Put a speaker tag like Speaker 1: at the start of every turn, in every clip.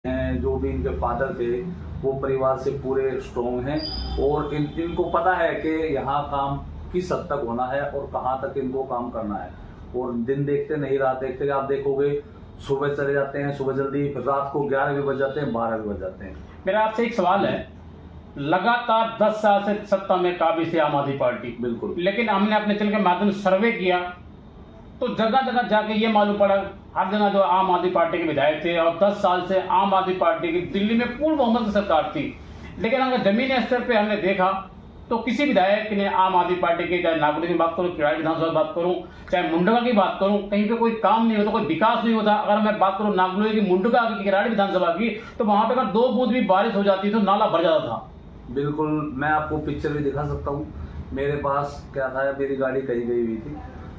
Speaker 1: हैं, जो भी इनके फादर थे वो परिवार से पूरे स्ट्रॉन्ग हैं और इनको पता है कि यहाँ काम किस हद तक होना है और कहाँ तक इनको काम करना है। और दिन देखते नहीं रात देखते, आप देखोगे सुबह चले जाते हैं, सुबह जल्दी, फिर रात को 11 भी बज जाते हैं, 12 भी बज जाते हैं।
Speaker 2: मेरा आपसे एक सवाल है, लगातार 10 साल से सत्ता में काबिज थी आम आदमी पार्टी,
Speaker 1: बिल्कुल,
Speaker 2: लेकिन हमने अपने चैनल के माध्यम से सर्वे किया तो जगह जगह जाके ये मालूम पड़ा हर जगह जो आम आदमी पार्टी के विधायक थे और 10 साल से आम आदमी पार्टी की दिल्ली में पूर्ण बहुमत की सरकार थी। लेकिन अगर जमीनी स्तर पे हमने देखा तो किसी विधायक ने आम आदमी पार्टी के, चाहे नागौर की बात करूं, किराड़ी विधानसभा की बात करूं, चाहे मुंडका की बात करूं, कहीं पे कोई काम नहीं होता, कोई विकास नहीं होता। अगर मैं बात करूं नागौर की, मुंडका की, किराड़ी विधानसभा की, तो वहां पे अगर 2 बूंद भी बारिश हो जाती तो नाला भर जाता था।
Speaker 1: बिल्कुल, मैं आपको पिक्चर भी दिखा सकता हूँ। मेरे पास क्या था, मेरी गाड़ी कहीं गई हुई थी,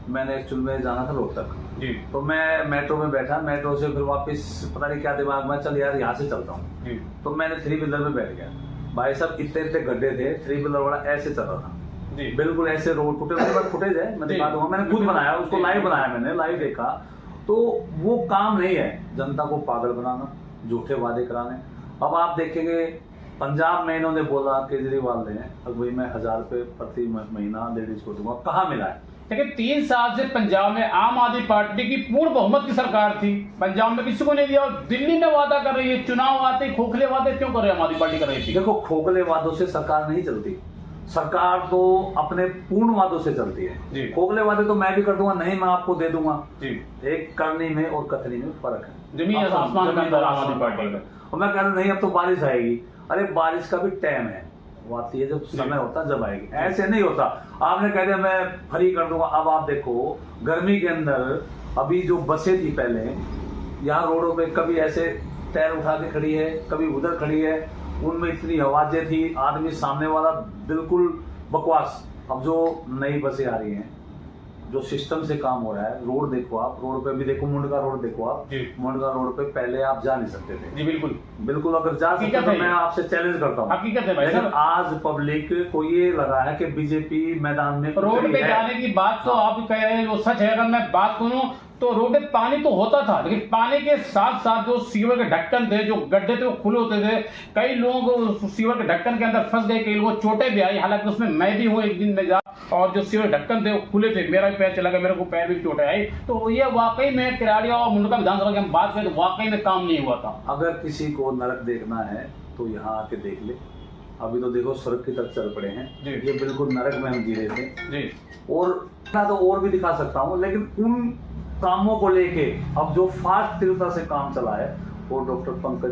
Speaker 1: मैंने एक्चुअल में जाना था रोहतक जी, तो मैं मेट्रो में बैठा, मेट्रो से फिर वापस पता नहीं क्या दिमाग में, चल यार यहाँ से चलता हूँ जी, तो मैंने 3 व्हीलर में बैठ गया। भाई साहब इतने इतने गड्ढे थे, 3 व्हीलर वाला ऐसे चल रहा था जी, बिल्कुल ऐसे रोड फुटेज है, मैं दिखा दूंगा, मैंने खुद बनाया उसको, लाइव बनाया, मैंने लाइव देखा। तो वो काम नहीं है जनता को पागल बनाना, झूठे वादे कराने। अब आप देखेंगे पंजाब में इन्होंने बोला, केजरीवाल ने, अब भाई मैं 1000 रुपये प्रति महीना लेडीज को दूंगा, कहाँ मिला है?
Speaker 2: लेकिन 3 साल से पंजाब में आम आदमी पार्टी की पूर्ण बहुमत की सरकार थी, पंजाब में किसी को नहीं दिया और दिल्ली में वादा कर रही है, चुनाव आते खोखले वादे क्यों कर रही है आम आदमी पार्टी कर रही थी?
Speaker 1: देखो, खोखले वादों से सरकार नहीं चलती, सरकार तो अपने पूर्ण वादों से चलती है। खोखले वादे तो मैं भी कर दूंगा, नहीं मैं आपको दे दूंगा जी। एक करनी में और कथनी में फर्क है,
Speaker 2: जमीन आसमान का अंतर आम आदमी पार्टी का।
Speaker 1: और मैं कह रहा नहीं अब तो बारिश आएगी, अरे बारिश का भी टाइम है, वो आती है जब समय होता जब आएगी, ऐसे नहीं होता। आपने कह दिया मैं फ्री कर दूंगा। अब आप देखो गर्मी के अंदर अभी जो बसें थी पहले, यहाँ रोडों पे कभी ऐसे टायर उठा के खड़ी है, कभी उधर खड़ी है, उनमें इतनी आवाजें थी, आदमी सामने वाला बिल्कुल बकवास। अब जो नई बसें आ रही हैं, जो सिस्टम से काम हो रहा है, रोड देखो आप, रोड पे भी देखो, मुंडका रोड देखो आप, मुंडका रोड पे पहले आप जा नहीं सकते थे जी, बिल्कुल बिल्कुल, अगर जा सकते तो मैं आपसे चैलेंज करता हूँ, हकीकत है भाई। लेकिन आज पब्लिक को ये लगा है कि बीजेपी मैदान में
Speaker 2: रोड पे जाने की बात तो आप कह रहे हैं वो सच है। अगर मैं बात करूं तो रोड पे पानी तो होता था, लेकिन पानी के साथ साथ जो सीवर के ढक्कन थे, जो गड्ढे थे वो खुले होते थे, कई लोग सीवर के ढक्कन के अंदर फंस गए, कई लोग चोटें भी आई, हालांकि उसमें मैं भी हूँ एक दिन में जा, और जो सीवर ढक्कन थे वो खुले थे, मेरा भी पैर चला गया, मेरे को पैर भी चोटें आई। तो ये वाकई में किराड़िया और मुंडका विधानसभा की हम बात करें तो वाकई में काम नहीं हुआ था।
Speaker 1: अगर किसी को नरक देखना है तो यहाँ आके देख ले, अभी तो देखो स्वर्ग की तरफ चल पड़े हैं, ये बिल्कुल नरक में हम जी रहे थे जी। और मैं तो और भी दिखा सकता हूँ, लेकिन उन कामों को लेके अब जो फास्ट तीव्रता से काम चला है वो डॉक्टर पंकज